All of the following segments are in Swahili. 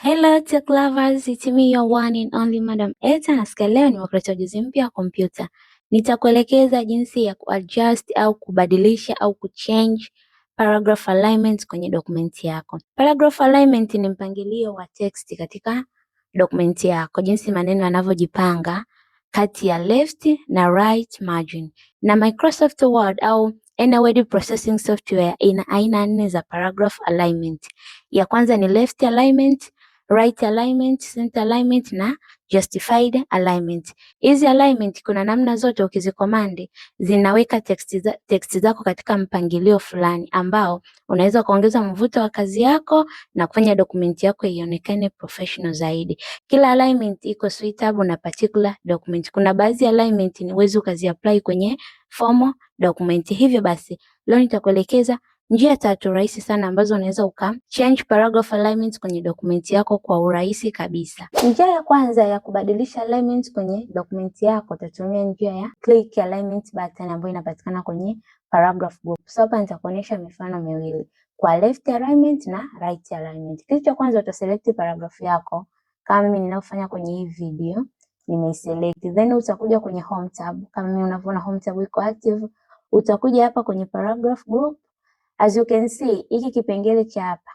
Hello tech lovers, it's me your one and only Madam Eta, na siku leo nimekuletea ujuzi mpya wa kompyuta. Nitakuelekeza jinsi ya kuadjust au kubadilisha au kuchange paragraph alignment kwenye dokumenti yako. Paragraph alignment ni mpangilio wa text katika dokumenti yako, jinsi maneno yanavyojipanga kati ya left na right margin. Na Microsoft Word au any word processing software ina aina 4 za paragraph alignment. Ya kwanza ni left alignment, right alignment, center alignment na justified alignment. Hizi alignment kuna namna zote ukizikomandi zinaweka text zako katika mpangilio fulani ambao unaweza kuongeza mvuto wa kazi yako na kufanya dokumenti yako ionekane professional zaidi. Kila alignment iko suitable na particular document. Kuna baadhi ya alignment ni uwezi ukaziapply kwenye formal document. Hivyo basi leo nitakuelekeza njia 3 rahisi sana ambazo unaweza change paragraph alignment kwenye dokumenti yako kwa urahisi kabisa. Njia ya kwanza ya kubadilisha alignment kwenye dokumenti yako utatumia njia ya click alignment button ambayo inapatikana kwenye paragraph group. So hapa nitakuonyesha mifano miwili kwa left alignment na right alignment. Kitu cha kwanza utaselect paragraph yako kama mimi ninavyofanya kwenye hii video, nimeiselect. Then utakuja kwenye home tab kama mimi unavyoona home tab iko active. Utakuja hapa kwenye paragraph group. As you can see, hiki kipengele cha hapa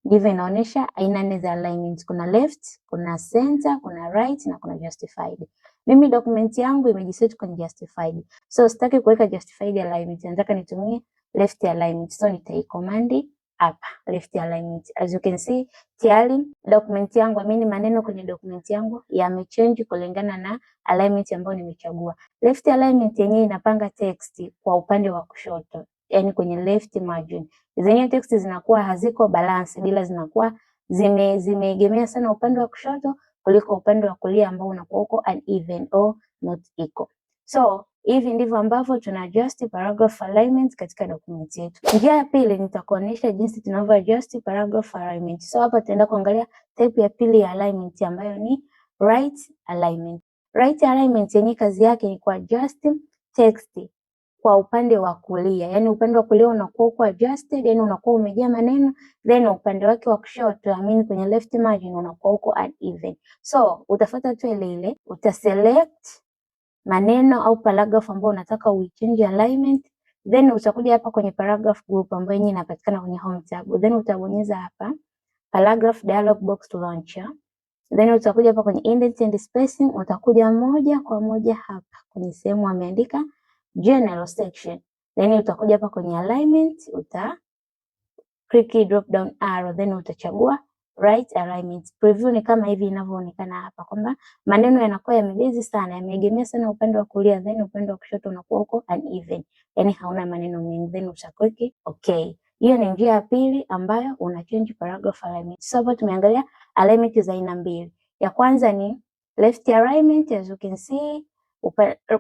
ndivyo inaonyesha aina 4 za alignment. Kuna left, kuna center, kuna right na kuna justified. Mimi dokumenti yangu imejiset kwenye justified. So sitaki kuweka justified alignment, nataka nitumie left alignment. So nitaicommand hapa left alignment. As you can see, tayari dokumenti yangu, maneno kwenye dokumenti yangu yamechange kulingana na alignment ambayo nimechagua. Left alignment yenyewe inapanga text kwa upande wa kushoto, yani kwenye left margin. Zenye text zinakuwa haziko balance, bila zinakuwa zimeegemea sana upande wa kushoto kuliko upande wa kulia ambao unakuwa uko uneven or not equal. So hivi ndivyo ambavyo tuna adjust paragraph alignment katika dokumenti yetu. Njia ya pili nitakuonyesha jinsi tunavyo adjust paragraph alignment. So hapa tutaenda kuangalia type ya pili ya alignment ambayo ni right alignment. Right alignment yenye kazi yake ni kuadjust text kwa upande wa kulia, yani upande wa kulia unakuwa uko adjusted, yani unakuwa umejaa maneno, then upande wake wa kushoto kwenye left margin unakuwa uko uneven. So utafuata tu ile utaselect maneno au paragraph ambayo unataka uichange alignment, then utakuja hapa kwenye paragraph group ambayo yenyewe inapatikana kwenye home tab, then utabonyeza hapa paragraph dialog box launcher, then utakuja hapa kwenye indent and spacing, utakuja moja kwa moja hapa kwenye sehemu ameandika general section, then utakuja hapa kwenye alignment, click drop down arrow, then utachagua right alignment. Preview ni kama hivi inavyoonekana hapa kwamba maneno yanakuwa yamebezi sana, yameegemea sana upande wa kulia, then upande wa kushoto unakuwa uko uneven, yani hauna maneno mengi, then utaklik okay. Hiyo ni njia ya pili ambayo una change paragraph alignment. So hapa tumeangalia alignment za aina mbili. Ya kwanza ni left alignment, as you can see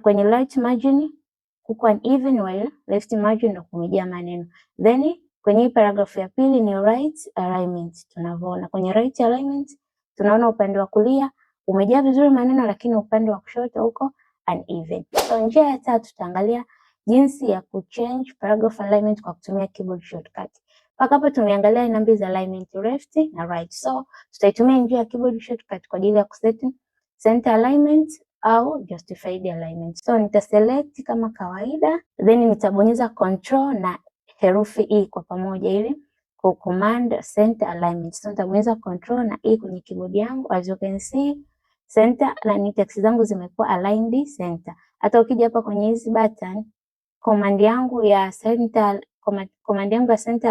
kwenye right margin kuko uneven, while left margin ndio kumejaa maneno. Then kwenye paragraph ya pili ni right alignment. Tunavyoona kwenye right alignment tunaona upande wa kulia umejaa vizuri maneno, lakini upande wa kushoto huko uneven. So njia ya tatu tutaangalia jinsi ya kuchange paragraph alignment kwa kutumia keyboard shortcut. Mpaka hapo tumeangalia aina mbili za alignment, left na right. So tutaitumia njia ya keyboard shortcut kwa ajili ya kuset center alignment au justified alignment. So nitaselect kama kawaida, then nitabonyeza control na herufi E kwa pamoja ili ku command center alignment. So nitabonyeza control na E kwenye keyboard yangu. As you can see, center na text zangu zimekuwa aligned center. Hata ukija hapa kwenye hizi button, command yangu ya center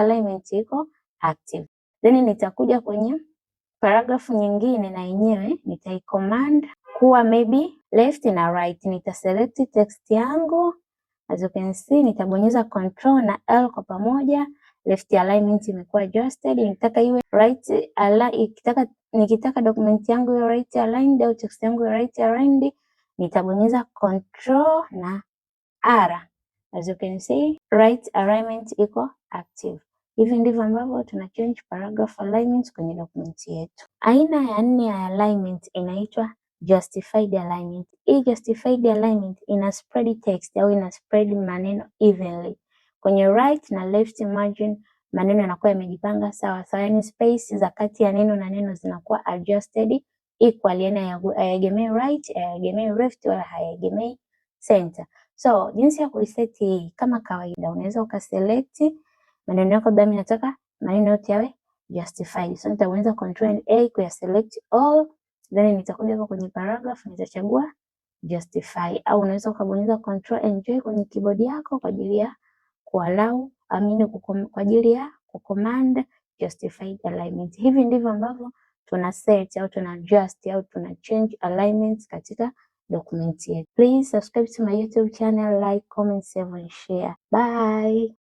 alignment iko active. Then nitakuja kwenye paragraph nyingine na yenyewe nitaicommand kuwa maybe left na right. Nitaselect text yangu, as you can see, nitabonyeza control na L kwa pamoja. Left alignment imekuwa adjusted. Nitaka iwe right nikitaka document yangu iwe right aligned au text yangu iwe right aligned, nitabonyeza control na R. As you can see, right alignment iko active. Hivi ndivyo ambavyo tuna change paragraph alignment kwenye dokumenti yetu. Aina ya 4 ya alignment inaitwa justified alignment. Hii justified alignment ina spread text au ina spread maneno evenly kwenye right na left margin. maneno yanakuwa yamejipanga sawa sawa, yani space za kati ya neno na neno zinakuwa adjusted equal, yani hayaegemei right, hayaegemei left wala hayaegemei center. So jinsi ya kureset hii, kama kawaida unaweza ukaselect maneno yako labda mimi nataka maneno yote yawe justified. So nitabonyeza Control A kuya select all, then nitakuja hapa kwenye paragraph nitachagua justify, au unaweza ukabonyeza Control and J kwenye keyboard yako kwa ajili ya kuallow kwa ajili ya kucommand justified alignment. Hivi ndivyo ambavyo tuna set au tuna adjust au tuna change alignments katika document yetu. Please subscribe to my YouTube channel, like, comment, save and share. Bye.